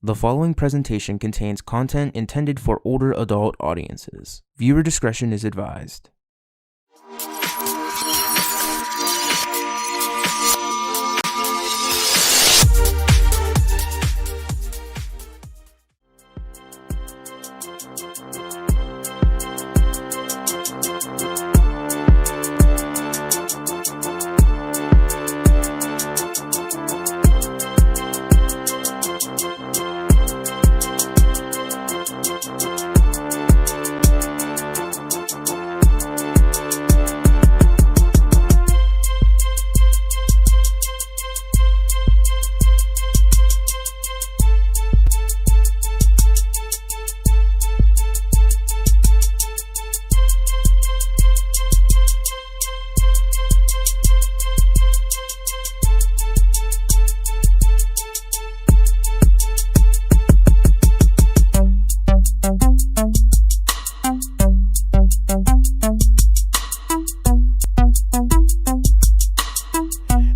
The following presentation contains content intended for older adult audiences. Viewer discretion is advised.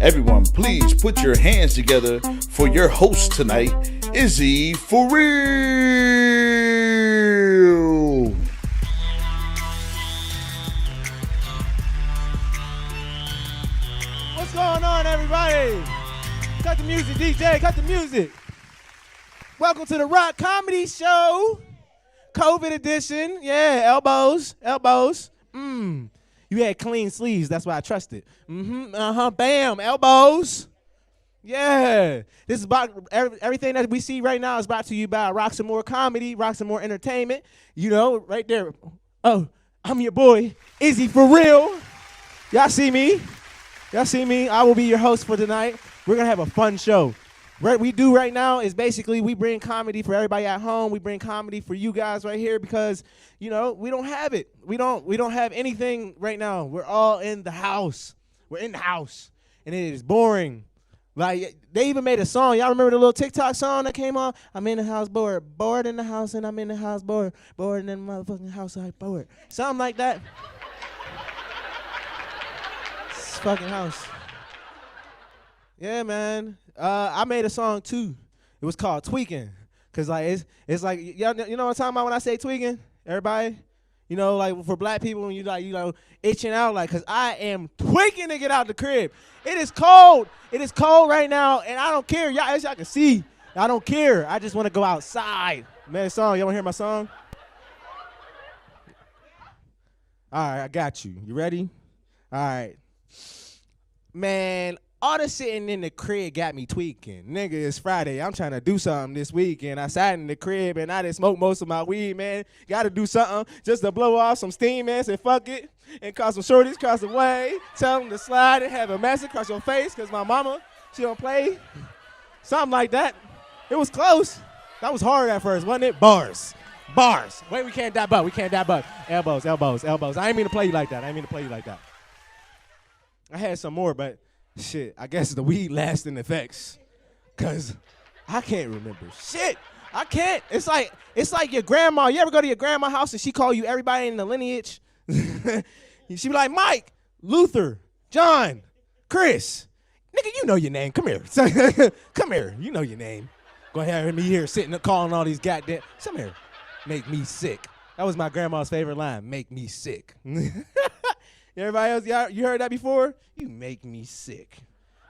Everyone, please put your hands together for your host tonight, Izzy for real. What's going on, everybody? Cut the music, DJ, cut the music. Welcome to the Rock Comedy Show, COVID edition. Yeah, elbows. You had clean sleeves, that's why I trusted. Bam, elbows. Yeah. This is about everything that we see right now is brought to you by Roxamore Comedy, Roxamore Entertainment. You know, right there. Oh, I'm your boy, Izzy for real. Y'all see me? I will be your host for tonight. We're going to have a fun show. What we do right now is basically we bring comedy for everybody at home. We bring comedy for you guys right here because, you know, we don't have it. We don't have anything right now. We're all in the house. We're in the house, and it is boring. Like, they even made a song. Y'all remember the little TikTok song that came on? I'm in the house bored in the house, and I'm in the house bored in the motherfucking house, like bored. Something like that. This fucking house. Yeah, man. I made a song too. It was called Tweaking. Cause like it's like you know what I'm talking about when I say tweaking? Everybody? You know, like for black people when you itching out, like, cause I am tweaking to get out the crib. It is cold. It is cold right now, and I don't care. Y'all, as y'all can see, I don't care. I just want to go outside. Man, song, y'all wanna hear my song? All right, I got you. You ready? All right. Man, all the sitting in the crib got me tweaking. Nigga, it's Friday. I'm trying to do something this week, and I sat in the crib, and I didn't smoke most of my weed, man. Got to do something just to blow off some steam, man. Say fuck it, and call some shorties cross the way. Tell them to slide and have a message across your face, because my mama, she don't play. Something like that. It was close. That was hard at first, wasn't it? Bars. Wait, we can't die butt. Elbows. I ain't mean to play you like that. I had some more, but shit, I guess the weed lasting effects, cause I can't remember shit. I can't. It's like your grandma. You ever go to your grandma's house and she call you everybody in the lineage? She be like, Mike, Luther, John, Chris. Nigga, you know your name. Come here. Come here. You know your name. Go ahead and me here sitting and calling all these goddamn. Come here. Make me sick. That was my grandma's favorite line. Make me sick. Everybody else, y'all, you heard that before? You make me sick.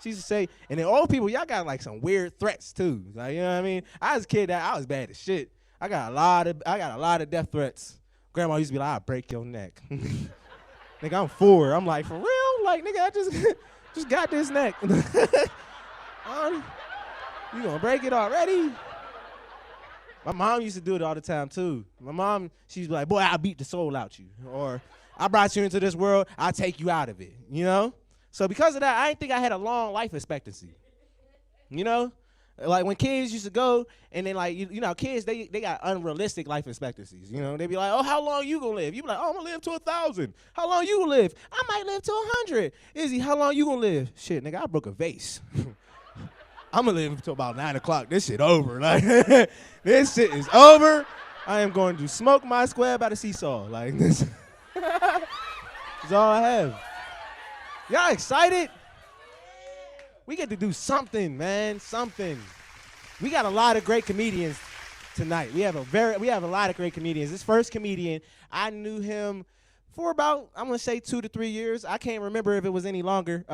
She used to say, and then old people, y'all got like some weird threats too. Like, you know what I mean? I was a kid that I was bad as shit. I got a lot of death threats. Grandma used to be like, I'll break your neck. Nigga, I'm 4. I'm like, for real? Like, nigga, I just got this neck. You gonna break it already? My mom used to do it all the time too. My mom, she's like, boy, I'll beat the soul out you. Or I brought you into this world, I'll take you out of it, you know? So because of that, I didn't think I had a long life expectancy, you know? Like when kids used to go and then like, you know, kids, they got unrealistic life expectancies, you know? They be like, oh, how long you gonna live? You be like, oh, I'm gonna live to 1,000. How long you gonna live? I might live to 100. Izzy, how long you gonna live? Shit, nigga, I broke a vase. I'm gonna live until about 9 o'clock. This shit over. Like, this shit is over. I am going to smoke my square by the seesaw. Like this. That's all I have. Y'all excited? We get to do something, man. Something. We got a lot of great comedians tonight. We have a lot of great comedians. This first comedian, I knew him for about, I'm gonna say 2 to 3 years. I can't remember if it was any longer.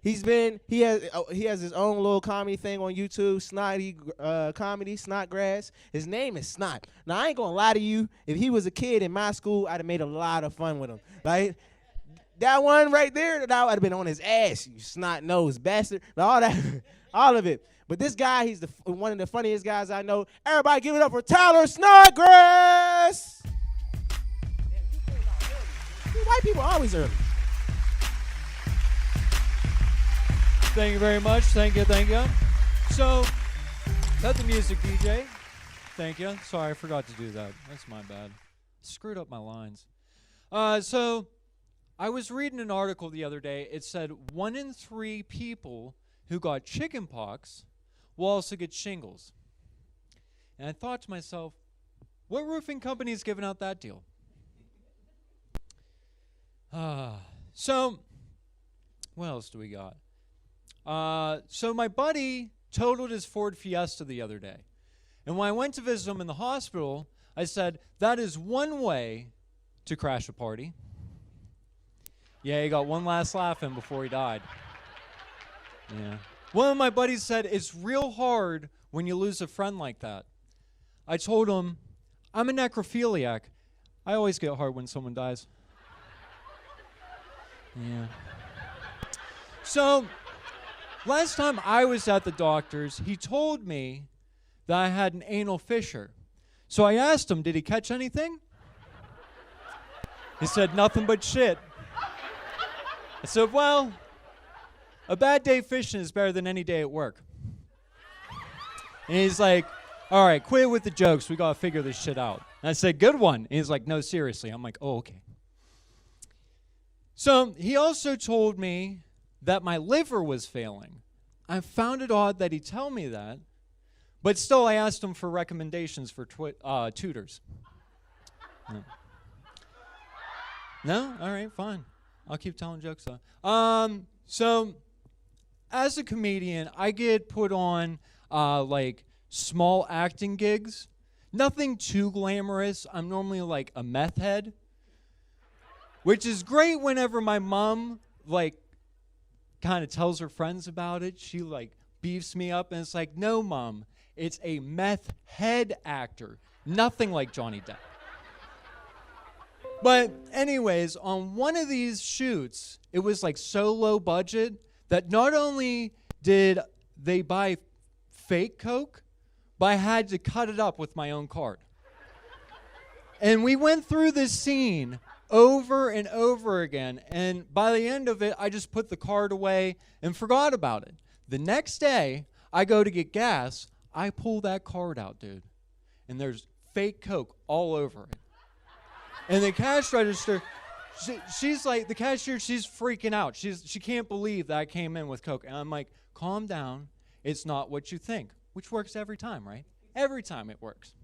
He has his own little comedy thing on YouTube, Snotty Comedy, Snodgrass. His name is Snot. Now, I ain't gonna lie to you. If he was a kid in my school, I'd have made a lot of fun with him. Like, that one right there, that I'd have been on his ass, you snot-nosed bastard. All that, all of it. But this guy, he's one of the funniest guys I know. Everybody give it up for Tyler Snodgrass! White people are always early. Thank you very much. Thank you. So, that's the music, DJ. Thank you. Sorry, I forgot to do that. That's my bad. Screwed up my lines. So, I was reading an article the other day. It said 1 in 3 people who got chicken pox will also get shingles. And I thought to myself, what roofing company is giving out that deal? So, what else do we got? So my buddy totaled his Ford Fiesta the other day. And when I went to visit him in the hospital, I said, that is one way to crash a party. Yeah, he got one last laugh in before he died. Yeah. One of my buddies said, it's real hard when you lose a friend like that. I told him, I'm a necrophiliac. I always get hard when someone dies. Yeah. So, last time I was at the doctor's, he told me that I had an anal fissure. So I asked him, did he catch anything? He said, nothing but shit. I said, well, a bad day fishing is better than any day at work. And he's like, all right, quit with the jokes. We got to figure this shit out. And I said, good one. And he's like, no, seriously. I'm like, oh, okay. So he also told me that my liver was failing. I found it odd that he'd tell me that, but still I asked him for recommendations for tutors. No? No? All right, fine. I'll keep telling jokes though. So as a comedian, I get put on like small acting gigs. Nothing too glamorous. I'm normally like a meth head, which is great whenever my mom like kind of tells her friends about it. She like beefs me up and it's like, no, Mom, it's a meth head actor. Nothing like Johnny Depp. But anyways, on one of these shoots, it was like so low budget that not only did they buy fake Coke, but I had to cut it up with my own card. And we went through this scene over and over again, and by the end of it, I just put the card away and forgot about it. The next day, I go to get gas, I pull that card out, dude, and there's fake Coke all over it. And the cash register, she's like, the cashier, she's freaking out. She can't believe that I came in with Coke. And I'm like, calm down, it's not what you think, which works every time, right? Every time it works.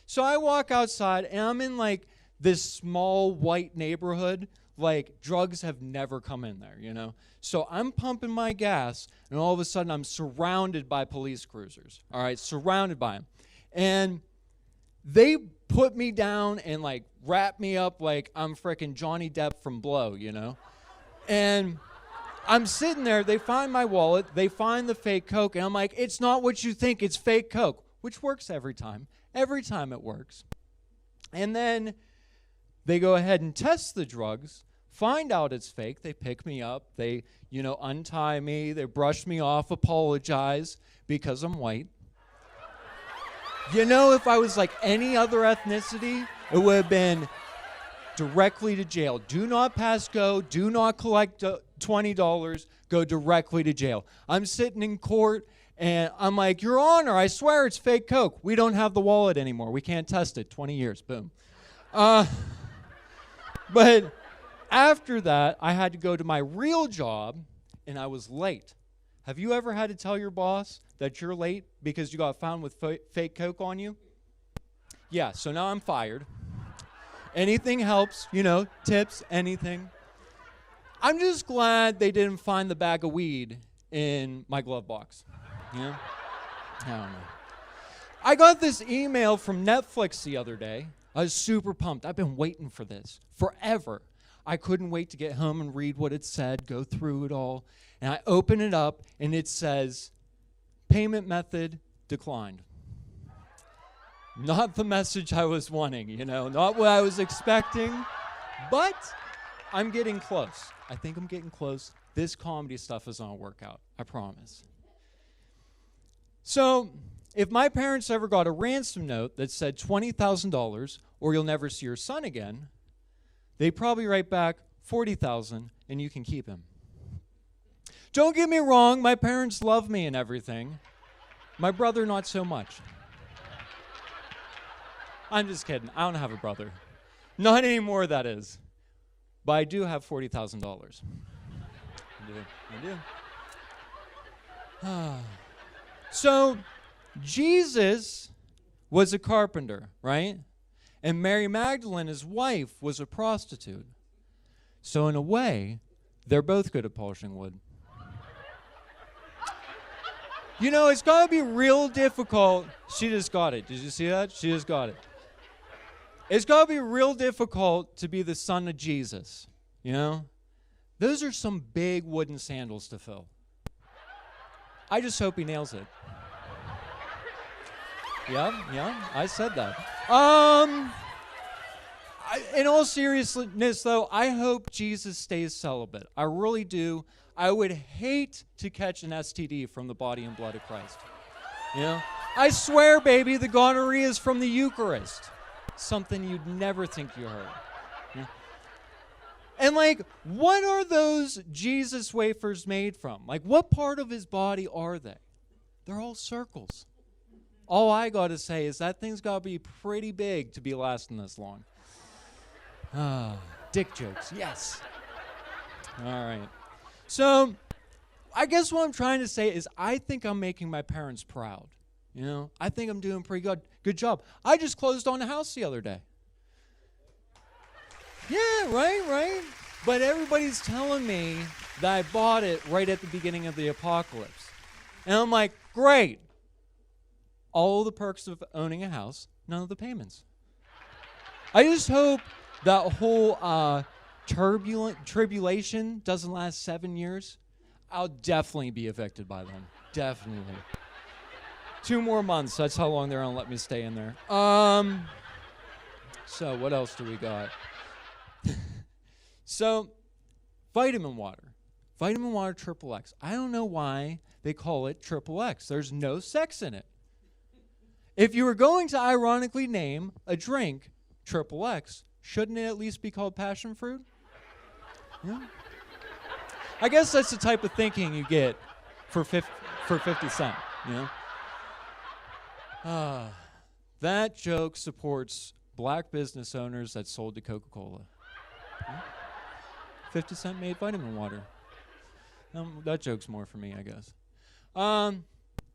So I walk outside, and I'm in like this small white neighborhood, like drugs have never come in there, you know? So I'm pumping my gas, and all of a sudden I'm surrounded by police cruisers, all right, surrounded by them. And they put me down and like wrap me up like I'm frickin' Johnny Depp from Blow, you know? And I'm sitting there, they find my wallet, they find the fake Coke, and I'm like, it's not what you think, it's fake Coke, which works every time. Every time it works. And then they go ahead and test the drugs, find out it's fake, they pick me up, they, you know, untie me, they brush me off, apologize because I'm white. You know, if I was like any other ethnicity, it would have been directly to jail. Do not pass go, do not collect $20, go directly to jail. I'm sitting in court, and I'm like, Your Honor, I swear it's fake Coke. We don't have the wallet anymore. We can't test it. 20 years, boom. But after that, I had to go to my real job, and I was late. Have you ever had to tell your boss that you're late because you got found with fake Coke on you? Yeah, so now I'm fired. Anything helps, you know, tips, anything. I'm just glad they didn't find the bag of weed in my glove box. You know? I don't know. I got this email from Netflix the other day. I was super pumped. I've been waiting for this forever. I couldn't wait to get home and read what it said, go through it all. And I open it up, and it says, payment method declined. Not the message I was wanting, not what I was expecting, but I'm getting close. I think I'm getting close. This comedy stuff is gonna work out, I promise. So, if my parents ever got a ransom note that said $20,000 or you'll never see your son again, they probably write back $40,000 and you can keep him. Don't get me wrong, my parents love me and everything. My brother, not so much. I'm just kidding. I don't have a brother. Not anymore, that is. But I do have $40,000. I do. So, Jesus was a carpenter, right? And Mary Magdalene, his wife, was a prostitute. So in a way, they're both good at polishing wood. It's got to be real difficult. She just got it. Did you see that? She just got it. It's got to be real difficult to be the son of Jesus, Those are some big wooden sandals to fill. I just hope he nails it. Yeah, I said that. In all seriousness, though, I hope Jesus stays celibate. I really do. I would hate to catch an STD from the body and blood of Christ. I swear, baby, the gonorrhea is from the Eucharist. Something you'd never think you heard. Yeah. And, what are those Jesus wafers made from? What part of his body are they? They're all circles. All I got to say is that thing's got to be pretty big to be lasting this long. Dick jokes, yes. All right. So, I guess what I'm trying to say is I think I'm making my parents proud. I think I'm doing pretty good job. I just closed on a house the other day. Yeah, right. But everybody's telling me that I bought it right at the beginning of the apocalypse. And I'm like, great. All the perks of owning a house, none of the payments. I just hope that whole tribulation doesn't last 7 years. I'll definitely be evicted by then. Definitely. 2 more months, that's how long they're going to let me stay in there. So what else do we got? So, vitamin water. Vitamin water triple X. I don't know why they call it triple X. There's no sex in it. If you were going to ironically name a drink triple X, shouldn't it at least be called passion fruit? Yeah. I guess that's the type of thinking you get for 50 cents, That joke supports black business owners that sold to Coca-Cola. 50 cent made vitamin water. That joke's more for me, I guess.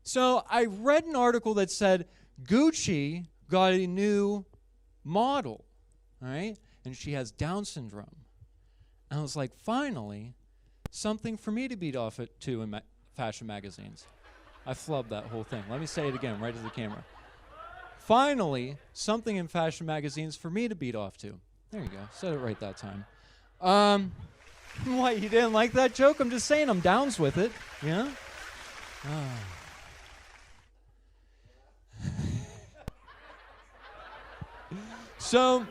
So I read an article that said Gucci got a new model, all right? And she has Down syndrome. And I was like, finally, something for me to beat off it to in fashion magazines. I flubbed that whole thing. Let me say it again, right to the camera. Finally, something in fashion magazines for me to beat off to. There you go. Said it right that time. What, you didn't like that joke? I'm just saying I'm downs with it. Yeah? So,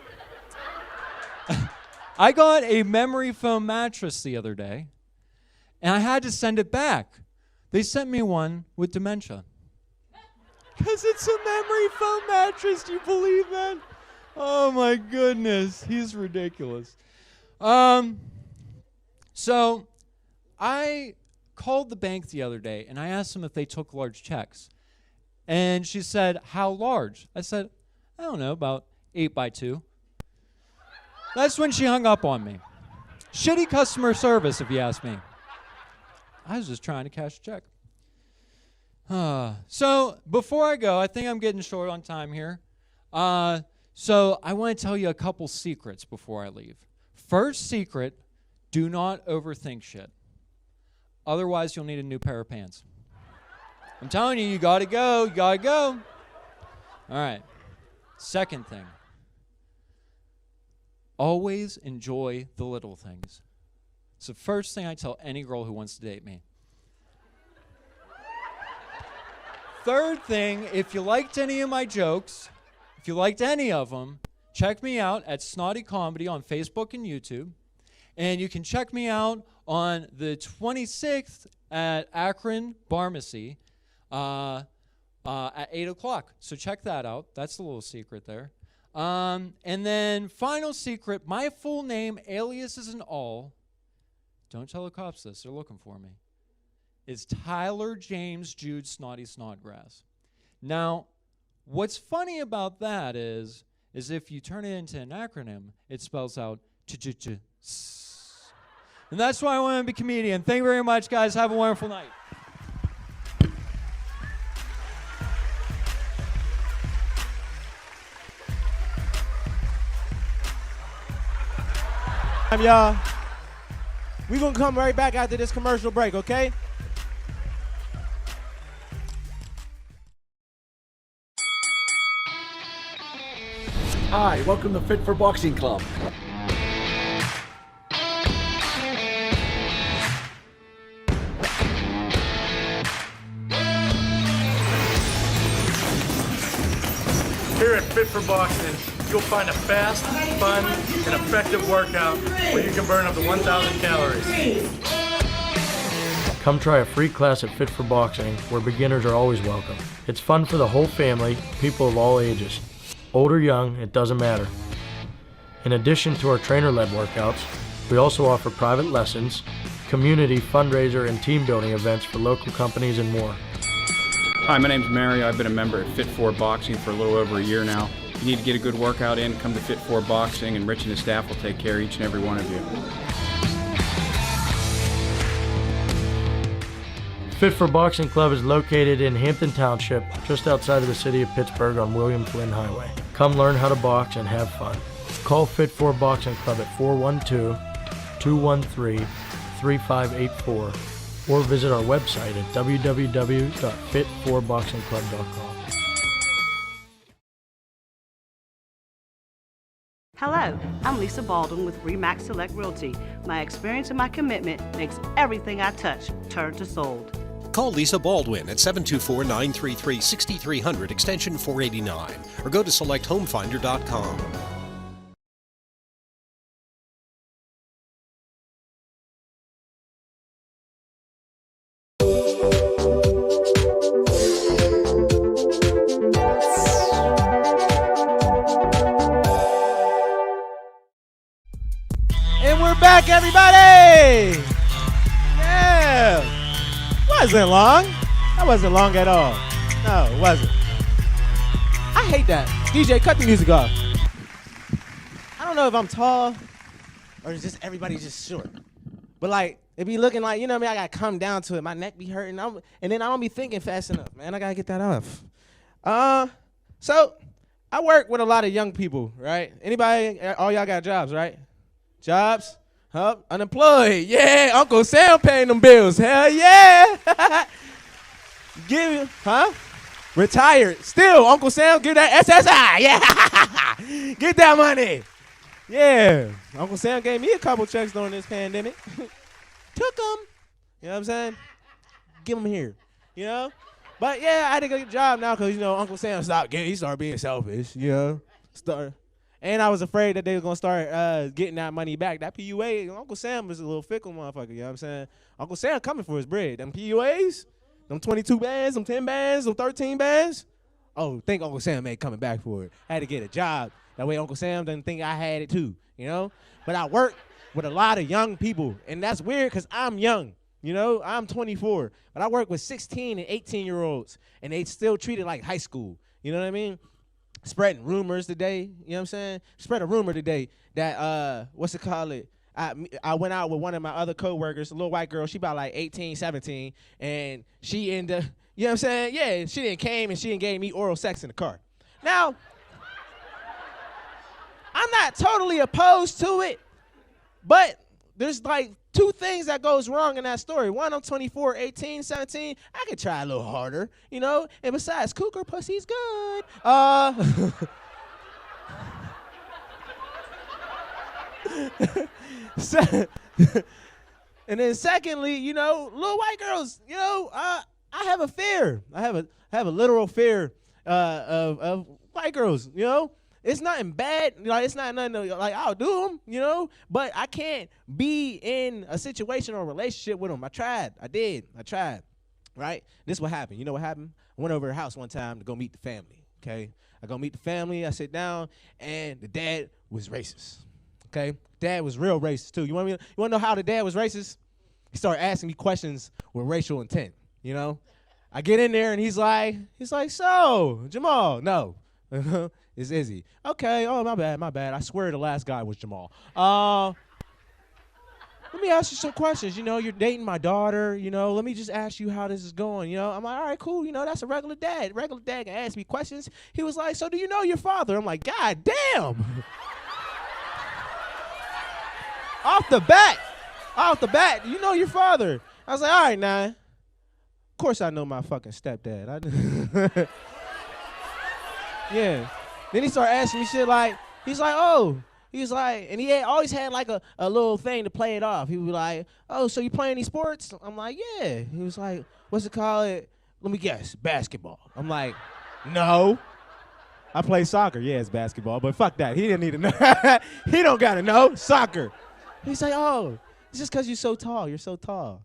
I got a memory foam mattress the other day, and I had to send it back. They sent me one with dementia. Because it's a memory foam mattress. Do you believe that? Oh, my goodness. He's ridiculous. So, I called the bank the other day, and I asked them if they took large checks. And she said, how large? I said, I don't know, about 8x2. That's when she hung up on me. Shitty customer service, if you ask me. I was just trying to cash a check. So, before I go, I think I'm getting short on time here. So, I want to tell you a couple secrets before I leave. First secret, do not overthink shit. Otherwise, you'll need a new pair of pants. I'm telling you, you gotta go. You gotta go. All right. Second thing. Always enjoy the little things. It's the first thing I tell any girl who wants to date me. Third thing, if you liked any of my jokes, if you liked any of them, check me out at Snotty Comedy on Facebook and YouTube. And you can check me out on the 26th at Akron Pharmacy at 8 o'clock. So check that out. That's a little secret there. And then final secret, my full name, aliases and all, don't tell the cops this, they're looking for me, is Tyler James Jude Snotty Snodgrass. Now, what's funny about that is if you turn it into an acronym, it spells out ch-ch-ch-s. And that's why I want to be a comedian. Thank you very much, guys. Have a wonderful night. Y'all, we're going to come right back after this commercial break, okay? Hi, welcome to Fit for Boxing Club. Here at Fit for Boxing, you'll find a fast, fun, and effective workout where you can burn up to 1,000 calories. Come try a free class at Fit for Boxing, where beginners are always welcome. It's fun for the whole family, people of all ages. Old or young, it doesn't matter. In addition to our trainer-led workouts, we also offer private lessons, community, fundraiser, and team building events for local companies and more. Hi, my name's Mario. I've been a member at Fit for Boxing for a little over a year now. If you need to get a good workout in, come to Fit for Boxing, and Rich and his staff will take care of each and every one of you. Fit for Boxing Club is located in Hampton Township, just outside of the city of Pittsburgh on William Flynn Highway. Come learn how to box and have fun. Call Fit for Boxing Club at 412-213-3584 or visit our website at www.fit4boxingclub.com. Hello, I'm Lisa Baldwin with Remax Select Realty. My experience and my commitment makes everything I touch turn to sold. Call Lisa Baldwin at 724-933-6300 extension 489 or go to selecthomefinder.com. And we're back, everybody! Yeah! Wasn't long. That wasn't long at all. No, it wasn't. I hate that. DJ, cut the music off. I don't know if I'm tall or is just everybody just short. But like, it be looking like, you know what I mean? I gotta come down to it. My neck be hurting. And then I don't be thinking fast enough, man. I gotta get that off. So I work with a lot of young people, right? Anybody, all y'all got jobs, right? Jobs? Huh? Unemployed. Yeah, Uncle Sam paying them bills. Hell yeah. Give you, huh? Retired. Still, Uncle Sam give that SSI. Yeah. Get that money. Yeah. Uncle Sam gave me a couple checks during this pandemic. Took them. You know what I'm saying? Give them here. You know? But yeah, I had to get a job now because, you know, Uncle Sam he started being selfish, you know? And I was afraid that they were going to start getting that money back. That PUA, Uncle Sam was a little fickle motherfucker, you know what I'm saying? Uncle Sam coming for his bread. Them PUAs, them 22 bands, them 10 bands, them 13 bands. Oh, think Uncle Sam ain't coming back for it. I had to get a job. That way Uncle Sam doesn't think I had it too, you know? But I work with a lot of young people, and that's weird because I'm young, you know? I'm 24, but I work with 16 and 18-year-olds, and they still treat it like high school, you know what I mean? Spreading rumors today, you know what I'm saying? Spread a rumor today that, what's it called? I went out with one of my other coworkers, a little white girl. She about like 18, 17, and she ended, you know what I'm saying? Yeah, she didn't came and she didn't gave me oral sex in the car. Now, I'm not totally opposed to it, but there's like two things that goes wrong in that story. One, I'm 24, 18, 17. I could try a little harder, you know? And besides, cougar pussy's good. And then secondly, you know, little white girls, you know, I have a fear. I have a literal fear of white girls, you know? It's nothing bad, like it's not nothing like I'll do them, you know, but I can't be in a situation or a relationship with them. I tried, right? This is what happened. You know what happened? I went over to her house one time to go meet the family, okay? I go meet the family, I sit down, and the dad was racist, okay? Dad was real racist too. You want to know how the dad was racist? He started asking me questions with racial intent, you know? I get in there and he's like, so, Jamal, no. It's Izzy. Okay, oh, my bad. I swear the last guy was Jamal. Let me ask you some questions. You know, you're dating my daughter, you know, let me just ask you how this is going, you know. I'm like, all right, cool, you know, that's a regular dad. Regular dad can ask me questions. He was like, so do you know your father? I'm like, God damn. Off the bat, you know your father. I was like, all right, now. Of course I know my fucking stepdad. Yeah. Then he started asking me shit like, he's like, and he always had like a little thing to play it off. He was like, oh, so you play any sports? I'm like, yeah. He was like, what's it called? Let me guess, basketball. I'm like, no. I play soccer. Yeah, it's basketball, but fuck that. He didn't need to know. He don't gotta know. Soccer. He's like, oh, it's just because you're so tall. You're so tall.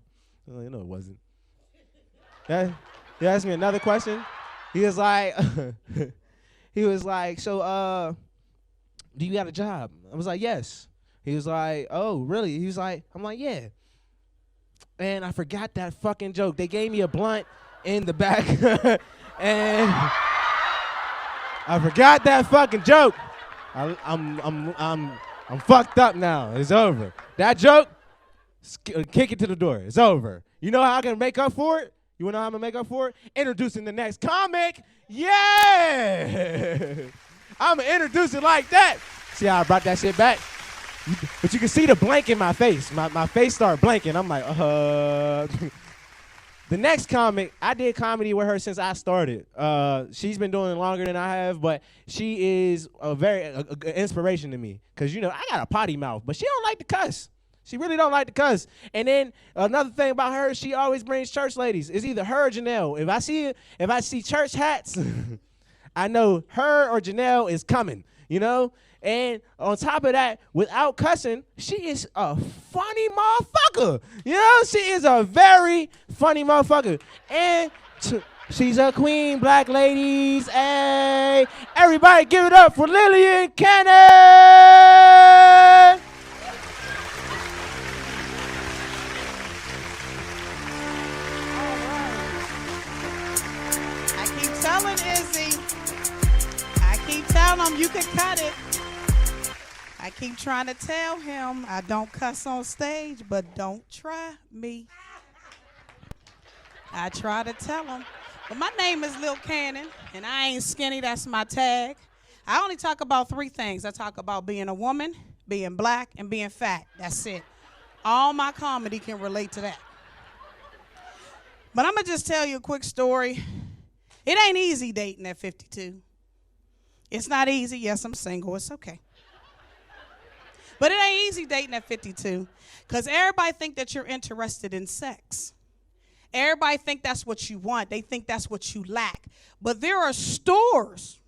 I'm like, no, it wasn't. He asked me another question. He was like, so, do you got a job? I was like, yes. He was like, oh, really? He was like, I'm like, yeah. And I forgot that fucking joke. They gave me a blunt in the back, and I forgot that fucking joke. I'm fucked up now. It's over. That joke, kick it to the door. It's over. You know how I can make up for it? You wanna know how I'm gonna make up for it? Introducing the next comic. Yeah! I'm gonna introduce it like that. See how I brought that shit back? But you can see the blank in my face. My face started blanking. I'm like, The next comic, I did comedy with her since I started. She's been doing it longer than I have, but she is a very inspiration to me. Because, you know, I got a potty mouth, but she don't like to cuss. She really don't like to cuss. And then another thing about her, she always brings church ladies. It's either her or Janelle. If I see church hats, I know her or Janelle is coming, you know? And on top of that, without cussing, she is a funny motherfucker. You know, she is a very funny motherfucker. And she's a queen, black ladies. Hey, everybody give it up for Lillian Cannon. Telling Izzy, I keep telling him you can cut it. I keep trying to tell him I don't cuss on stage, but don't try me. I try to tell him. But my name is Lil Cannon, and I ain't skinny. That's my tag. I only talk about three things. I talk about being a woman, being black, and being fat. That's it. All my comedy can relate to that. But I'm going to just tell you a quick story. It ain't easy dating at 52. It's not easy. Yes, I'm single. It's okay. But it ain't easy dating at 52 because everybody think that you're interested in sex. Everybody think that's what you want. They think that's what you lack. But there are stores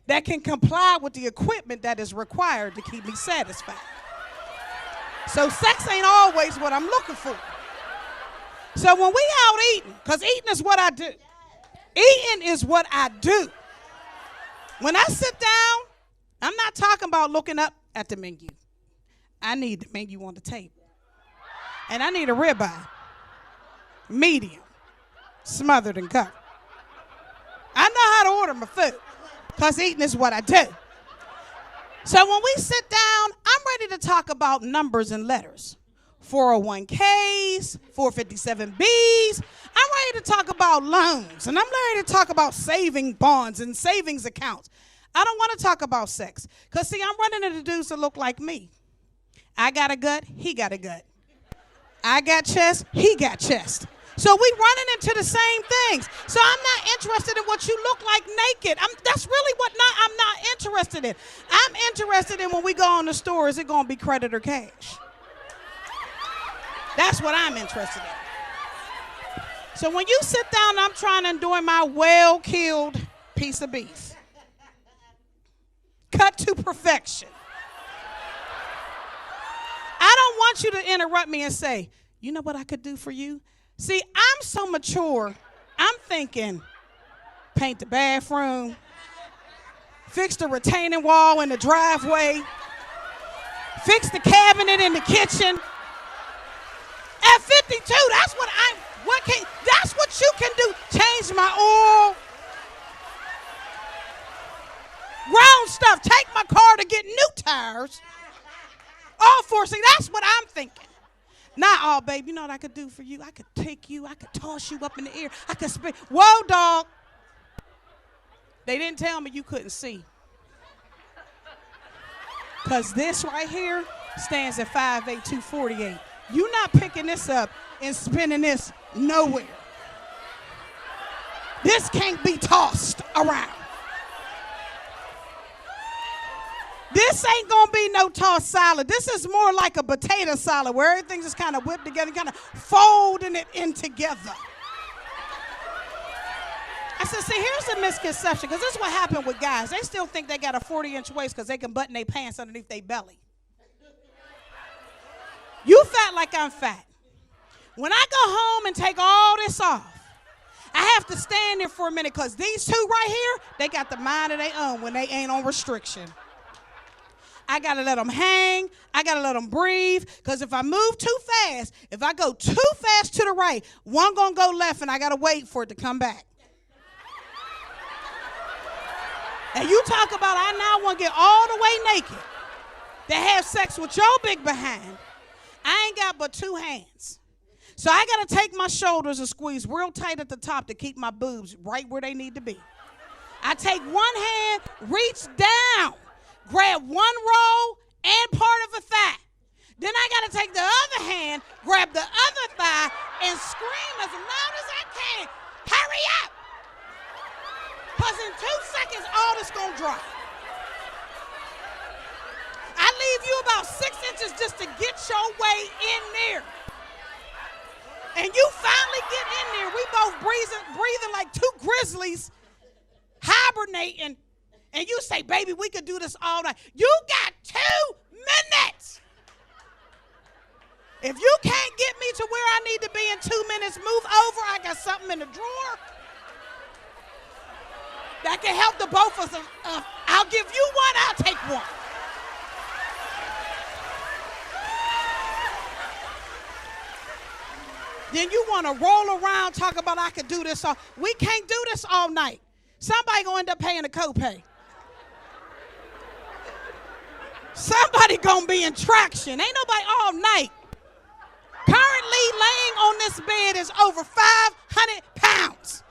that can comply with the equipment that is required to keep me satisfied. So sex ain't always what I'm looking for. So when we out eating, because eating is what I do. Eating is what I do. When I sit down, I'm not talking about looking up at the menu. I need the menu on the table. And I need a ribeye, medium, smothered and covered. I know how to order my food because eating is what I do. So when we sit down, I'm ready to talk about numbers and letters. 401ks, 457Bs. I'm ready to talk about loans, and I'm ready to talk about saving bonds and savings accounts. I don't want to talk about sex, because, see, I'm running into dudes that look like me. I got a gut, he got a gut. I got chest, he got chest. So we running into the same things. So I'm not interested in what you look like naked. That's really what I'm not interested in. I'm interested in when we go in the store, is it going to be credit or cash? That's what I'm interested in. So when you sit down, I'm trying to enjoy my well-killed piece of beef. Cut to perfection. I don't want you to interrupt me and say, you know what I could do for you? See, I'm so mature, I'm thinking paint the bathroom, fix the retaining wall in the driveway, fix the cabinet in the kitchen. At 52, that's what you can do. Change my oil. Ground stuff, take my car to get new tires. All for, see, that's what I'm thinking. Not all, babe, you know what I could do for you? I could take you, I could toss you up in the air. I could spin. Whoa, dog. They didn't tell me you couldn't see. Because this right here stands at 5'8", 248. You're not picking this up and spinning this nowhere. This can't be tossed around. This ain't gonna be no tossed salad. This is more like a potato salad where everything's just kind of whipped together, kind of folding it in together. I said, see, here's a misconception, because this is what happened with guys. They still think they got a 40-inch waist because they can button their pants underneath their belly. You fat like I'm fat. When I go home and take all this off, I have to stand there for a minute because these two right here, they got the mind of their own when they ain't on restriction. I got to let them hang. I got to let them breathe. Because if I move too fast, if I go too fast to the right, one going to go left and I got to wait for it to come back. And you talk about I now want to get all the way naked to have sex with your big behind. I ain't got but two hands. So I got to take my shoulders and squeeze real tight at the top to keep my boobs right where they need to be. I take one hand, reach down, grab one roll and part of a thigh. Then I got to take the other hand, grab the other thigh, and scream as loud as I can, hurry up! Because in 2 seconds, all this going to drop. I leave you about 6 inches just to get your way in there. And you finally get in there. We both breathing like two grizzlies, hibernating. And you say, baby, we could do this all night. You got 2 minutes. If you can't get me to where I need to be in 2 minutes, move over. I got something in the drawer that can help the both of us. I'll give you one, I'll take one. Then you want to roll around, talk about I could do this all. We can't do this all night. Somebody going to end up paying a copay. Somebody going to be in traction. Ain't nobody all night. Currently laying on this bed is over 500 pounds.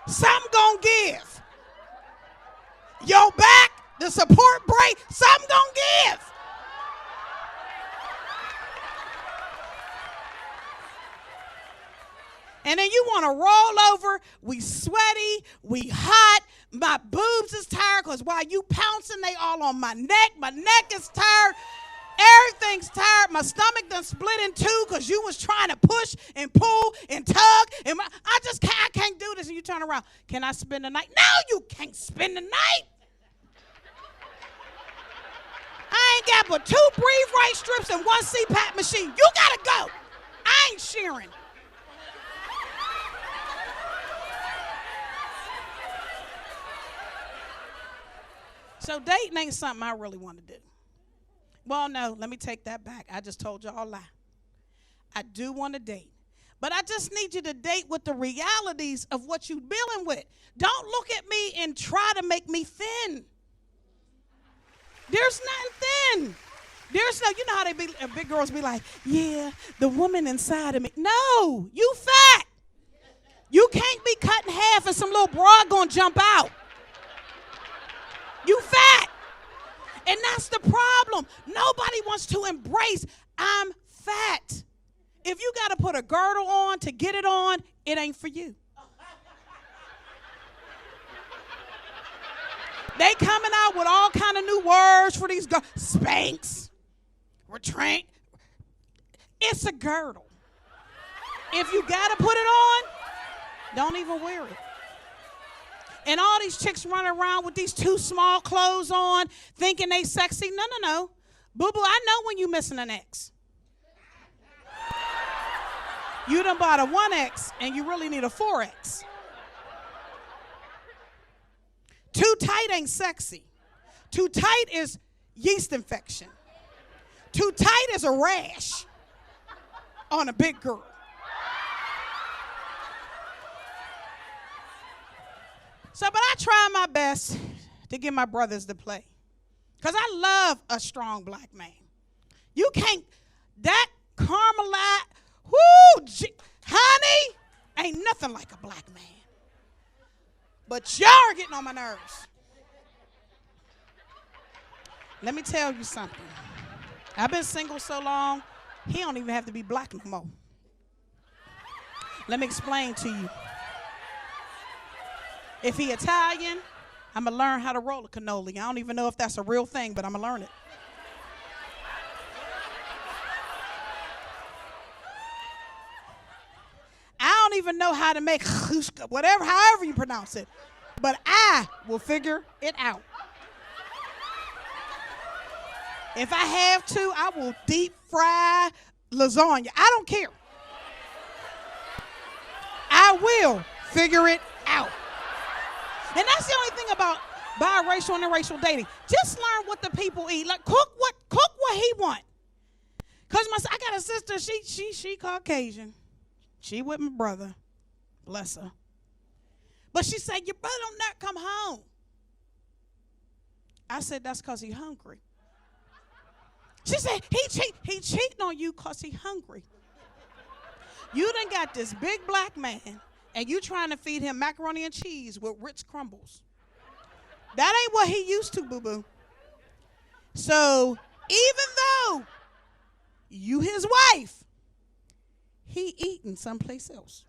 Some going to give. Your back, the support break, some going to give. And then you want to roll over. We sweaty. We hot. My boobs is tired because while you pouncing, they all on my neck. My neck is tired. Everything's tired. My stomach done split in two because you was trying to push and pull and tug. And I can't do this. And you turn around. Can I spend the night? No, you can't spend the night. I ain't got but 2 breathe right strips and 1 CPAP machine. You got to go. I ain't sharing. So dating ain't something I really want to do. Well, no, let me take that back. I just told y'all a lie. I do want to date. But I just need you to date with the realities of what you're dealing with. Don't look at me and try to make me thin. There's nothing thin. There's no, you know how they be, big girls be like, yeah, the woman inside of me. No, you fat. You can't be cut in half and some little broad gonna jump out. You fat. And that's the problem. Nobody wants to embrace, I'm fat. If you got to put a girdle on to get it on, it ain't for you. They coming out with all kind of new words for these girls. Spanx, retraint. It's a girdle. If you got to put it on, don't even wear it. And all these chicks running around with these too small clothes on, thinking they sexy. No. Boo-boo, I know when you missing an X. You done bought a 1X and you really need a 4X. Too tight ain't sexy. Too tight is yeast infection. Too tight is a rash on a big girl. So, but I try my best to get my brothers to play. Because I love a strong black man. You can't, that Carmelite, honey, ain't nothing like a black man. But y'all are getting on my nerves. Let me tell you something. I've been single so long, he don't even have to be black no more. Let me explain to you. If he Italian, I'm going to learn how to roll a cannoli. I don't even know if that's a real thing, but I'm going to learn it. I don't even know how to make whatever, however you pronounce it. But I will figure it out. If I have to, I will deep fry lasagna. I don't care. I will figure it out. And that's the only thing about biracial and interracial dating. Just learn what the people eat. Like cook what he want. Cause I got a sister. She Caucasian. She with my brother. Bless her. But she said, your brother don't not come home. I said, that's cause he hungry. She said, he cheating on you cause he hungry. You done got this big black man and you trying to feed him macaroni and cheese with Ritz crumbles. That ain't what he used to, boo-boo. So even though you his wife, he eating someplace else.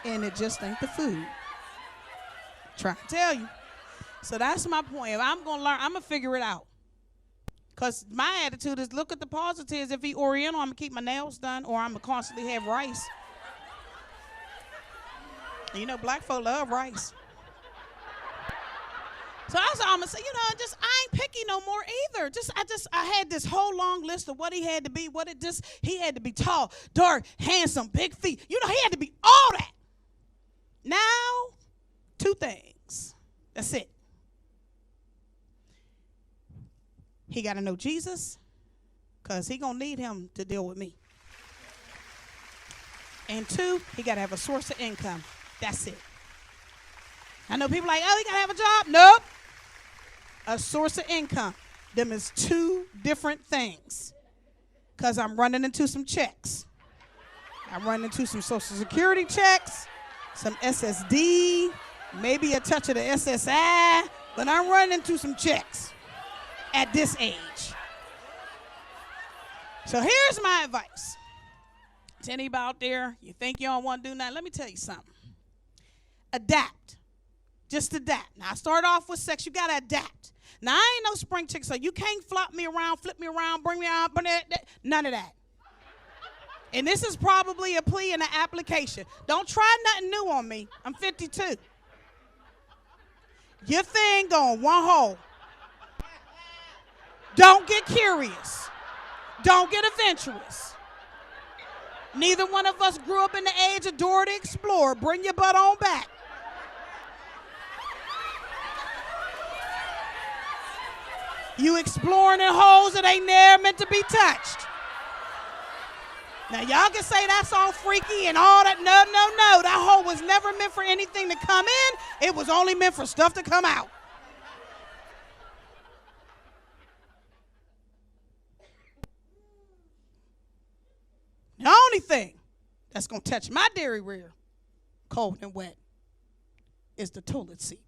And it just ain't the food. Trying to tell you. So that's my point. If I'm going to learn, I'm going to figure it out. Because my attitude is look at the positives. If he Oriental, I'm going to keep my nails done or I'm going to constantly have rice. And you know, black folk love rice. So that's all I'm going to say. You know, I ain't picky no more either. I had this whole long list of what he had to be, he had to be tall, dark, handsome, big feet. You know, he had to be all that. Now, 2 things. That's it. He got to know Jesus because he going to need him to deal with me. And 2, he got to have a source of income. That's it. I know people like, oh, he got to have a job. Nope. A source of income. Them is 2 different things because I'm running into some checks. I'm running into some Social Security checks, some SSD, maybe a touch of the SSI, but I'm running into some checks at this age. So here's my advice. To anybody out there, you think you don't want to do nothing, let me tell you something. Adapt. Just adapt. Now, I start off with sex. You got to adapt. Now, I ain't no spring chick, so you can't flip me around, bring me out, none of that. And this is probably a plea and an application. Don't try nothing new on me. I'm 52. Your thing going one hole. Don't get curious. Don't get adventurous. Neither one of us grew up in the age of Dora the Explorer. Bring your butt on back. You exploring in holes that ain't never meant to be touched. Now, y'all can say that's all freaky and all that. No. That hole was never meant for anything to come in. It was only meant for stuff to come out. The only thing that's going to touch my dairy rear, cold and wet, is the toilet seat.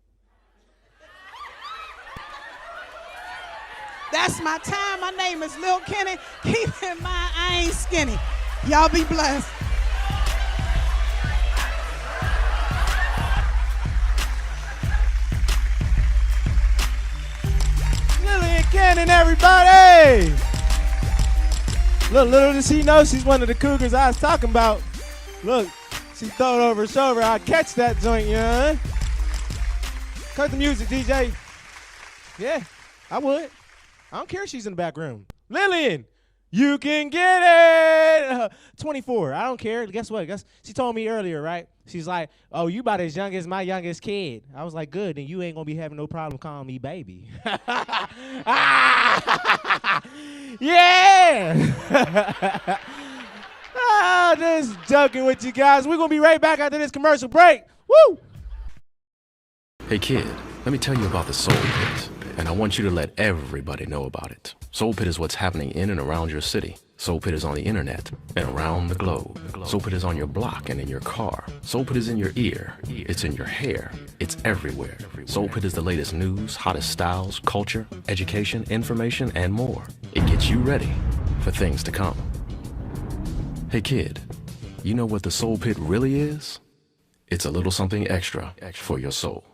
That's my time. My name is Lil Kenny. Keep in mind, I ain't skinny. Y'all be blessed. Lillian Cannon, everybody! Look, little does she know she's one of the cougars I was talking about. Look, she throw it over her shoulder. I'll catch that joint, you know? Cut the music, DJ. Yeah, I would. I don't care if she's in the back room. Lillian, you can get it. 24. I don't care. Guess what? She told me earlier, right? She's like, oh, you about as young as my youngest kid. I was like, good. Then you ain't going to be having no problem calling me baby. Yeah. Just joking with you guys. We're going to be right back after this commercial break. Woo! Hey kid, let me tell you about the Soul Pit, and I want you to let everybody know about it. Soul Pit is what's happening in and around your city. Soul Pit is on the internet and around the globe. Soul Pit is on your block and in your car. Soul Pit is in your ear. It's in your hair. It's everywhere. Soul Pit is the latest news, hottest styles, culture, education, information, and more. It gets you ready for things to come. Hey kid, you know what the Soul Pit really is? It's a little something extra for your soul.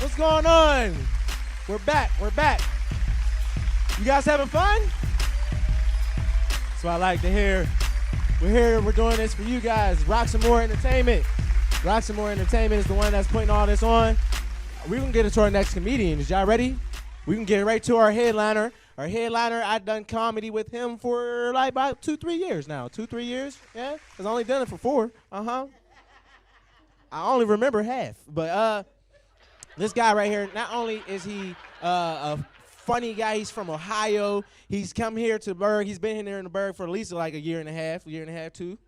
What's going on? We're back. You guys having fun? That's what I like to hear. We're here, we're doing this for you guys. Roxamore Entertainment. Roxamore Entertainment is the one that's putting all this on. We can get into our next comedian. Is y'all ready? We can get right to our headliner. Our headliner, I've done comedy with him for like about 2-3 years now. 2-3 years, yeah? I've only done it for 4. I only remember half. But this guy right here, not only is he a funny guy, he's from Ohio. He's come here to Berg. He's been here in the Berg for at least like a year and a half, 2.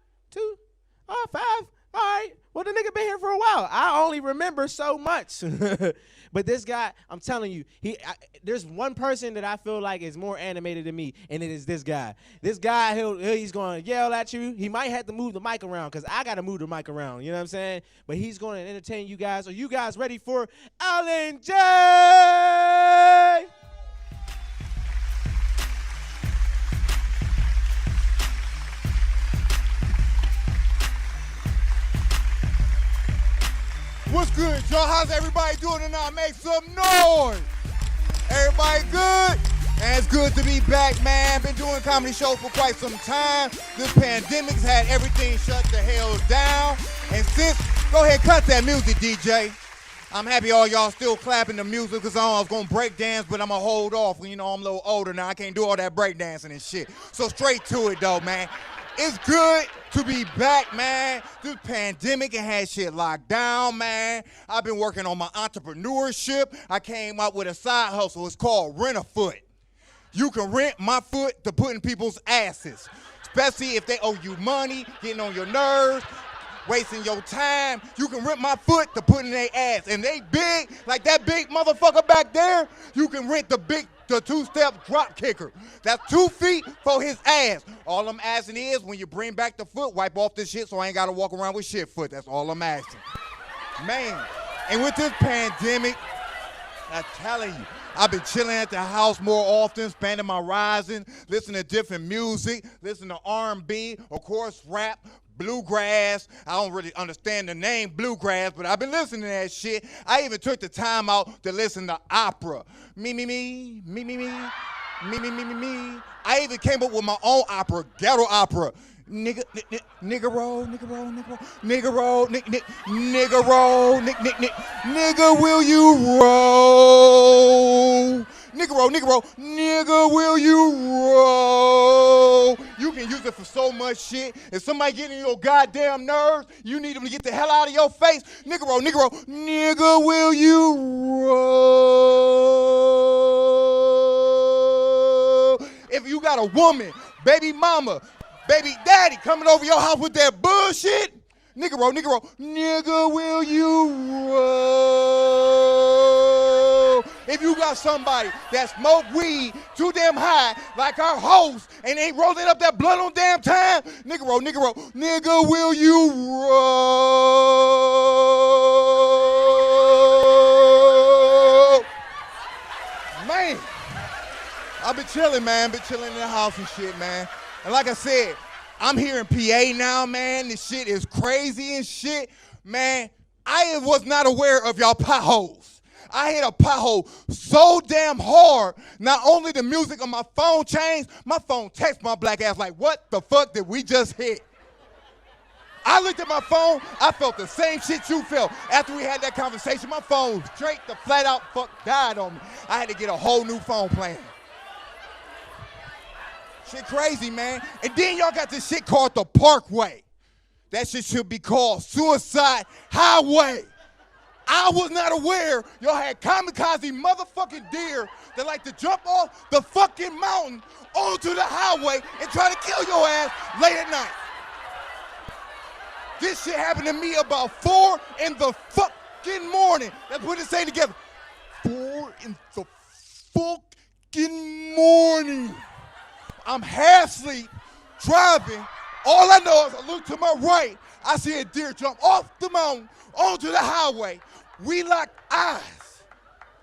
5. All right. Well, the nigga been here for a while. I only remember so much. But this guy, I'm telling you, there's one person that I feel like is more animated than me, and it is this guy. This guy, he's going to yell at you. He might have to move the mic around because I got to move the mic around. You know what I'm saying? But he's going to entertain you guys. Are you guys ready for Alan J? What's good, y'all? How's everybody doing tonight? Make some noise. Everybody good? And it's good to be back, man. Been doing comedy shows for quite some time. This pandemic's had everything shut the hell down. And since, go ahead, cut that music, DJ. I'm happy all y'all still clapping the music because I was going to break dance, but I'm going to hold off. You know, I'm a little older now. I can't do all that break dancing and shit. So straight to it, though, man. It's good to be back, man. This pandemic and had shit locked down, man. I've been working on my entrepreneurship. I came up with a side hustle. It's called Rent-A-Foot. You can rent my foot to put in people's asses, especially if they owe you money, getting on your nerves, wasting your time. You can rent my foot to put in their ass. And they big, like that big motherfucker back there, you can rent the two-step drop kicker. That's 2 feet for his ass. All I'm asking is when you bring back the foot, wipe off this shit so I ain't got to walk around with shit foot. That's all I'm asking. Man, and with this pandemic, I'm telling you, I've been chilling at the house more often, spending my rising, listening to different music, listening to R&B, of course, rap, bluegrass. I don't really understand the name bluegrass, but I've been listening to that shit. I even took the time out to listen to opera. Me. I even came up with my own opera, ghetto opera. Nigga roll, will you roll? Nigga, will you roll? You can use it for so much shit. If somebody getting your goddamn nerves, you need them to get the hell out of your face. Nigga roll, nigga, will you roll? If you got a woman, baby mama, baby daddy coming over your house with that bullshit, nigga roll, nigga, will you roll? If you got somebody that smoke weed too damn high, like our host, and ain't rolling up that blunt on damn time, nigga roll, nigga, will you roll? Man, I've been chilling, man. Been chilling in the house and shit, man. And like I said, I'm here in PA now, man. This shit is crazy and shit. Man, I was not aware of y'all potholes. I hit a pothole so damn hard, not only the music on my phone changed, my phone text my black ass like, what the fuck did we just hit? I looked at my phone, I felt the same shit you felt. After we had that conversation, my phone straight the flat out fuck died on me. I had to get a whole new phone plan. Shit crazy, man. And then y'all got this shit called the Parkway. That shit should be called Suicide Highway. I was not aware y'all had kamikaze motherfucking deer that like to jump off the fucking mountain onto the highway and try to kill your ass late at night. This shit happened to me about 4 in the fucking morning. Let's put it say together. 4 in the fucking morning. I'm half asleep, driving. All I know is I look to my right. I see a deer jump off the mountain onto the highway. We locked eyes.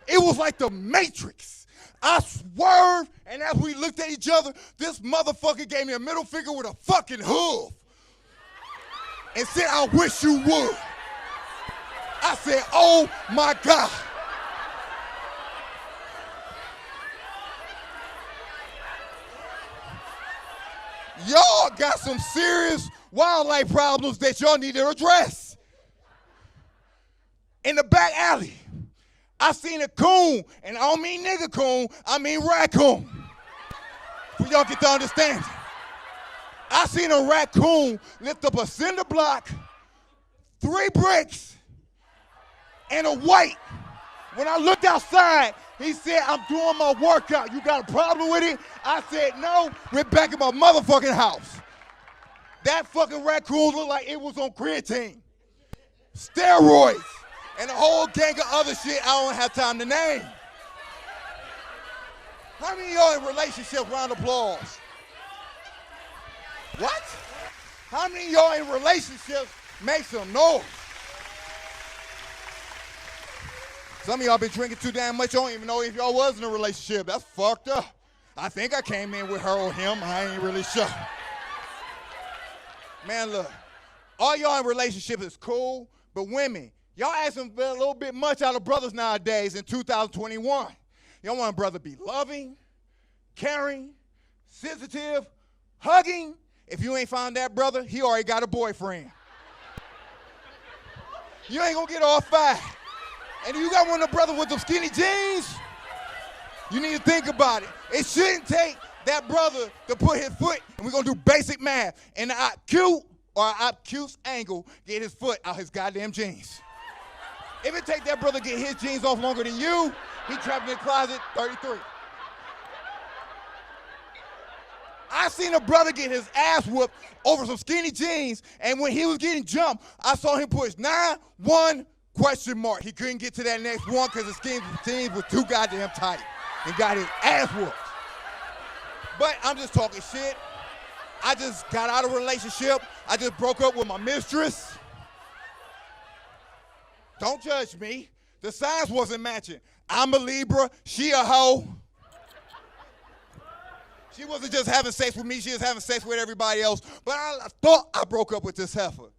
It was like the Matrix. I swerved, and as we looked at each other, this motherfucker gave me a middle finger with a fucking hoof and said, I wish you would. I said, oh my God. Y'all got some serious wildlife problems that y'all need to address. In the back alley, I seen a coon, and I don't mean nigga coon, I mean raccoon. For y'all get to understand. I seen a raccoon lift up a cinder block, 3 bricks, and a weight. When I looked outside, he said, I'm doing my workout. You got a problem with it? I said, no. Went back in my motherfucking house. That fucking raccoon looked like it was on creatine, steroids, and a whole gang of other shit I don't have time to name. How many of y'all in relationships? Round of applause. What? How many of y'all in relationships? Make some noise. Some of y'all been drinking too damn much. I don't even know if y'all was in a relationship. That's fucked up. I think I came in with her or him. I ain't really sure. Man, look, all y'all in relationships is cool, but women, y'all asking a little bit much out of brothers nowadays in 2021. Y'all want a brother to be loving, caring, sensitive, hugging. If you ain't found that brother, he already got a boyfriend. You ain't gonna get all 5. And you got one of the brothers with the skinny jeans, you need to think about it. It shouldn't take that brother to put his foot, and we're going to do basic math, and the obtuse or obtuse angle get his foot out his goddamn jeans. If it take that brother to get his jeans off longer than you, he trapped in the closet 33. I seen a brother get his ass whooped over some skinny jeans, and when he was getting jumped, I saw him push 9-1 question mark. He couldn't get to that next one because his skinny jeans were too goddamn tight and got his ass whooped. But I'm just talking shit. I just got out of a relationship. I just broke up with my mistress. Don't judge me. The signs wasn't matching. I'm a Libra, she a hoe. She wasn't just having sex with me, she was having sex with everybody else. But I thought I broke up with this heifer.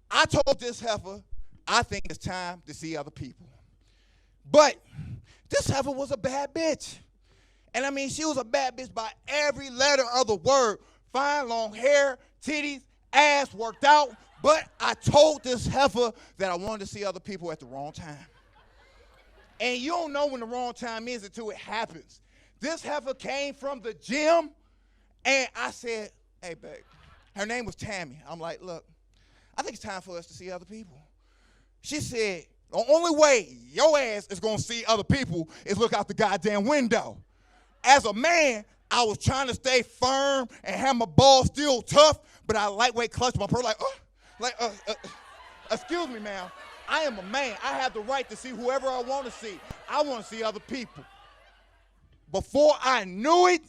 I told this heifer, I think it's time to see other people. But this heifer was a bad bitch. And I mean, she was a bad bitch by every letter of the word. Fine, long hair, titties, ass, worked out. But I told this heifer that I wanted to see other people at the wrong time. And you don't know when the wrong time is until it happens. This heifer came from the gym, and I said, hey, babe, her name was Tammy. I'm like, look, I think it's time for us to see other people. She said, the only way your ass is going to see other people is look out the goddamn window. As a man, I was trying to stay firm and have my balls still tough, but I lightweight clutched my pearl excuse me, ma'am. I am a man. I have the right to see whoever I want to see. I want to see other people. Before I knew it,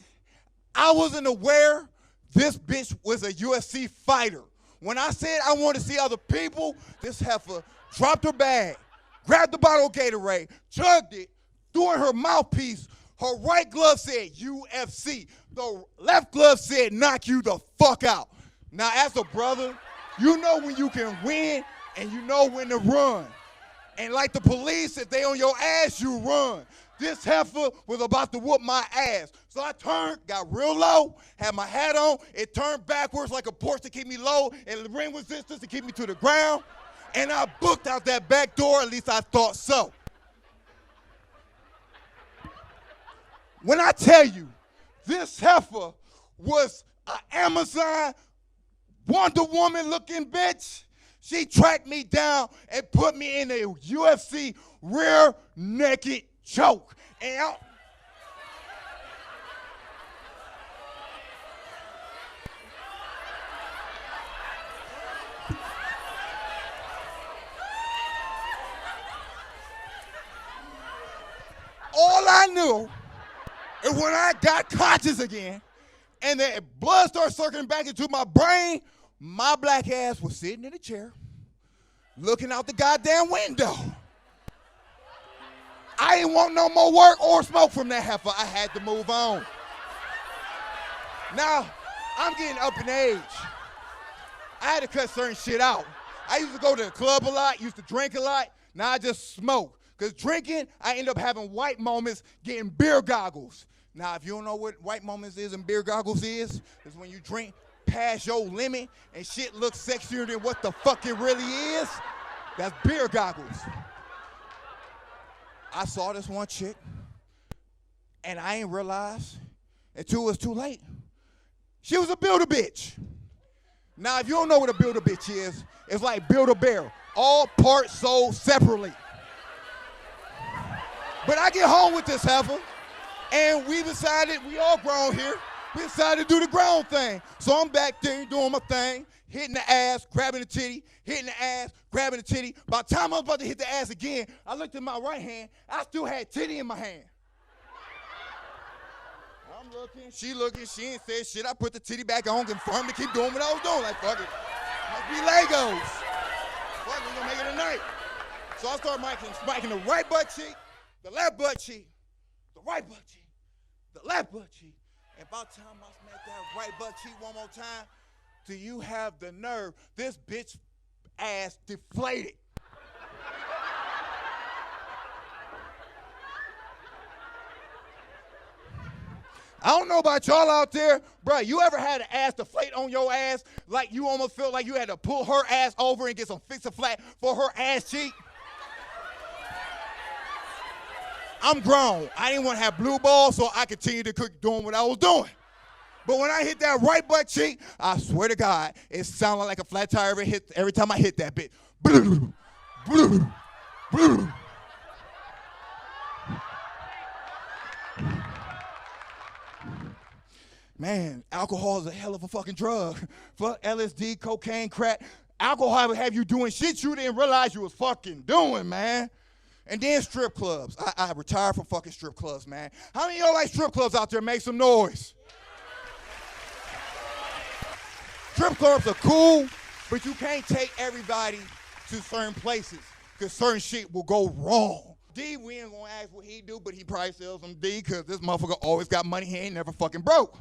I wasn't aware this bitch was a UFC fighter. When I said I wanted to see other people, this heifer dropped her bag, grabbed the bottle of Gatorade, chugged it, threw in her mouthpiece. Her right glove said UFC. The left glove said knock you the fuck out. Now, as a brother, you know when you can win and you know when to run. And like the police, if they on your ass, you run. This heifer was about to whoop my ass. So I turned, got real low, had my hat on. It turned backwards like a Porsche to keep me low and the ring resistance to keep me to the ground. And I booked out that back door, at least I thought so. When I tell you, this heifer was an Amazon Wonder Woman looking bitch, she tracked me down and put me in a UFC rear naked choke. And all I knew is when I got conscious again and the blood started circling back into my brain, my black ass was sitting in a chair looking out the goddamn window. I didn't want no more work or smoke from that heifer. I had to move on. Now, I'm getting up in age. I had to cut certain shit out. I used to go to the club a lot, used to drink a lot. Now I just smoke. Because drinking, I end up having white moments, getting beer goggles. Now, if you don't know what white moments is and beer goggles is when you drink past your limit and shit looks sexier than what the fuck it really is. That's beer goggles. I saw this one chick, and I ain't realized until it was too late. She was a Build-A-Bitch. Now, if you don't know what a Build-A-Bitch is, it's like Build-A-Bear. All parts sold separately. But I get home with this heifer, and we decided, we all grown here, we decided to do the grown thing. So I'm back there doing my thing, hitting the ass, grabbing the titty, hitting the ass, grabbing the titty. By the time I was about to hit the ass again, I looked at my right hand, I still had titty in my hand. I'm looking, she ain't said shit. I put the titty back on, confirmed to keep doing what I was doing. Like, fuck it, must be Legos. Fuck, we gonna make it a night. So I started spiking the right butt cheek, the left butt cheek, the right butt cheek, the left butt cheek. And by the time I smack that right butt cheek one more time, do you have the nerve? This bitch ass deflated. I don't know about y'all out there, bro. You ever had an ass deflate on your ass like you almost felt like you had to pull her ass over and get some fix-a-flat for her ass cheek? I'm grown. I didn't want to have blue balls, so I continued to keep doing what I was doing. But when I hit that right butt cheek, I swear to God, it sounded like a flat tire every time I hit that bit. Man, alcohol is a hell of a fucking drug. Fuck LSD, cocaine, crack. Alcohol will have you doing shit you didn't realize you was fucking doing, man. And then strip clubs. I retired from fucking strip clubs, man. How many of y'all like strip clubs out there? Make some noise. Strip clubs are cool, but you can't take everybody to certain places because certain shit will go wrong. D, we ain't gonna ask what he do, but he probably sells some D because this motherfucker always got money. He ain't never fucking broke.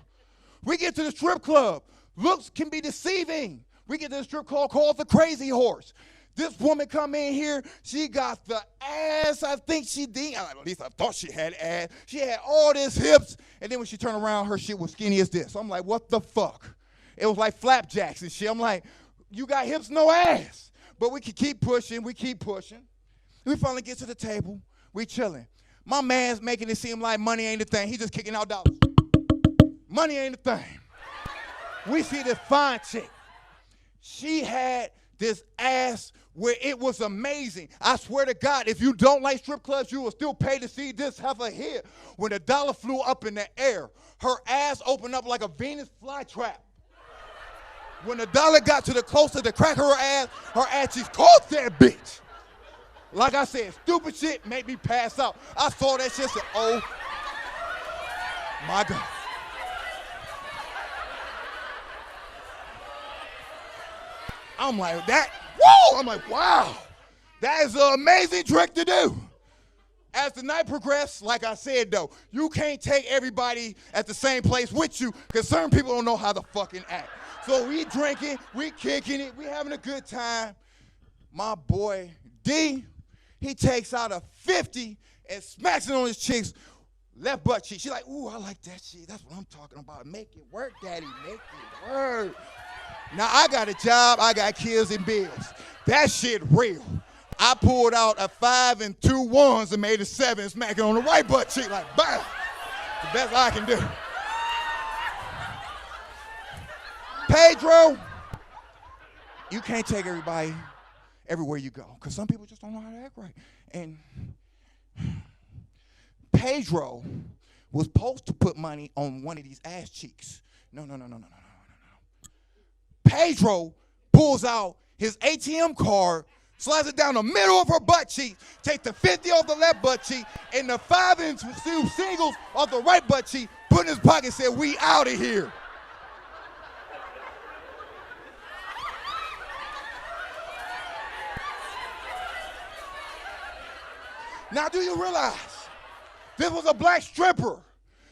We get to the strip club. Looks can be deceiving. We get to the strip club called the Crazy Horse. This woman come in here, she got the ass I think she did. At least I thought she had ass. She had all this hips, and then when she turned around, her shit was skinny as this. I'm like, what the fuck? It was like flapjacks and shit. I'm like, you got hips, no ass. But we can keep pushing, we keep pushing. We finally get to the table, we chilling. My man's making it seem like money ain't the thing. He just kicking out dollars. Money ain't the thing. We see this fine chick. She had this ass where it was amazing. I swear to God, if you don't like strip clubs, you will still pay to see this heifer here. When the dollar flew up in the air, her ass opened up like a Venus flytrap. When the dollar got to the closer to crack her ass just caught that bitch. Like I said, stupid shit made me pass out. I saw that shit and said, oh my God. I'm like, that, whoa! I'm like, wow, that is an amazing trick to do. As the night progressed, like I said though, you can't take everybody at the same place with you because certain people don't know how to fucking act. So we drinking, we kicking it, we having a good time. My boy D, he takes out a 50 and smacks it on his chick's left butt cheek. She's like, ooh, I like that shit. That's what I'm talking about. Make it work, daddy, make it work. Now, I got a job, I got kids and bills. That shit real. I pulled out a 5 and 2 1s and made a 7 and smacked it on the right butt cheek like, bam. The best I can do. Pedro, you can't take everybody everywhere you go because some people just don't know how to act right. And Pedro was supposed to put money on one of these ass cheeks. No. Pedro pulls out his ATM card, slides it down the middle of her butt cheek, take the 50 off the left butt cheek, and the 5 and 2 singles off the right butt cheek, put in his pocket and said, we out of here. Now, do you realize this was a black stripper?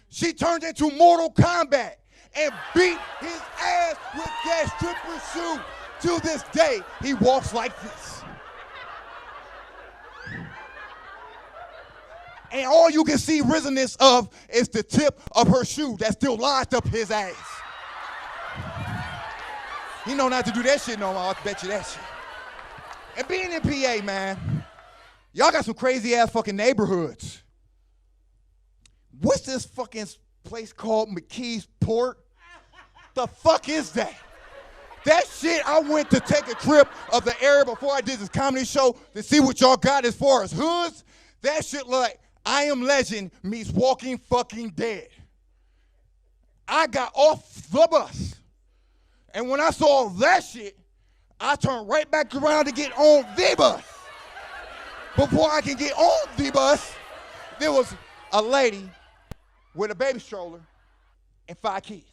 She turned into Mortal Kombat and beat his ass with that stripper shoe. To this day, he walks like this. And all you can see risenness of is the tip of her shoe that still lodged up his ass. He know not to do that shit no more, I bet you that shit. And being in PA, man, y'all got some crazy ass fucking neighborhoods. What's this fucking place called McKee's Port? The fuck is that? That shit, I went to take a trip of the area before I did this comedy show to see what y'all got as far as hoods. That shit look like I Am Legend meets Walking Fucking Dead. I got off the bus. And when I saw that shit, I turned right back around to get on the bus. Before I can get on the bus, there was a lady with a baby stroller and 5 kids.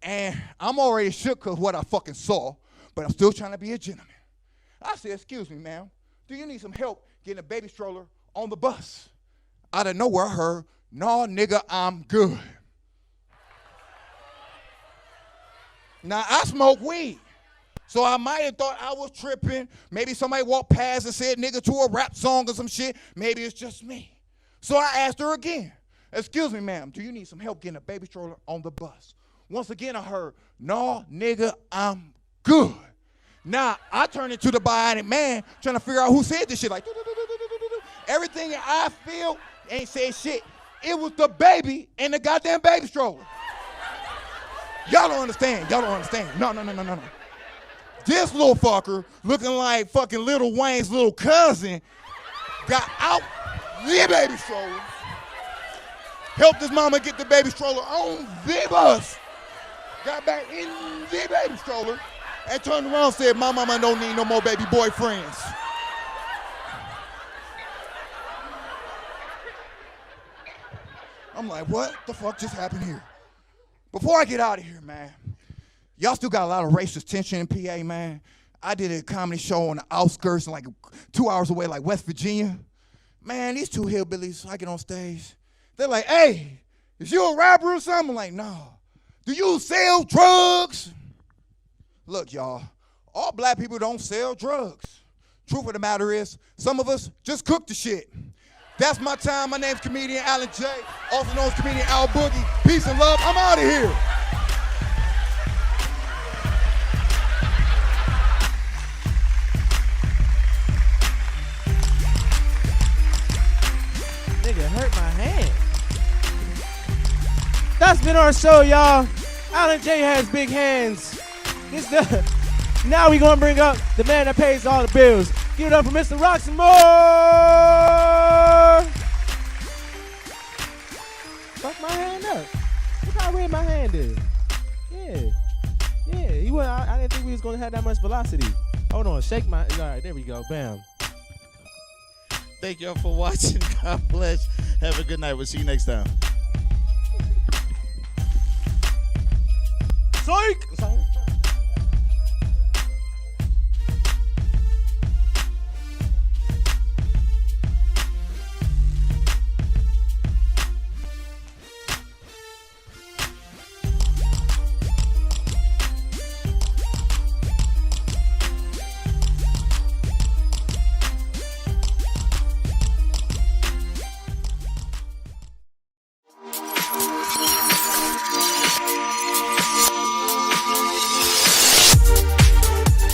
And I'm already shook because what I fucking saw, but I'm still trying to be a gentleman. I said, excuse me, ma'am, do you need some help getting a baby stroller on the bus? Out of nowhere, I heard, no, nigga, I'm good. Now, I smoke weed, so I might have thought I was tripping. Maybe somebody walked past and said nigga to a rap song or some shit. Maybe it's just me. So I asked her again, excuse me, ma'am, do you need some help getting a baby stroller on the bus? Once again, I heard, no, nigga, I'm good. Now, I turned into the bionic man trying to figure out who said this shit. Like, Everything I feel ain't said shit. It was the baby and the goddamn baby stroller. Y'all don't understand. Y'all don't understand. No. This little fucker, looking like fucking Lil Wayne's little cousin, got out the baby stroller, helped his mama get the baby stroller on the bus, got back in the baby stroller, and turned around and said, my mama don't need no more baby boyfriends. I'm like, what the fuck just happened here? Before I get out of here, man, y'all still got a lot of racist tension in PA, man. I did a comedy show on the outskirts, like 2 hours away, like West Virginia. Man, these two hillbillies, I get on stage. They're like, hey, is you a rapper or something? I'm like, no. Do you sell drugs? Look, y'all, all black people don't sell drugs. Truth of the matter is, some of us just cook the shit. That's my time. My name's comedian Alan J., also known as comedian Al Boogie. Peace and love. I'm out of here. Nigga hurt my hand. That's been our show, y'all. Alan J has big hands. Now we gonna bring up the man that pays all the bills. Give it up for Mr. Roxamore. Fuck my hand up. Look how red my hand is. Yeah. I didn't think we was gonna have that much velocity. Hold on, shake my. All right, there we go. Bam. Thank y'all for watching. God bless. Have a good night. We'll see you next time. Psych!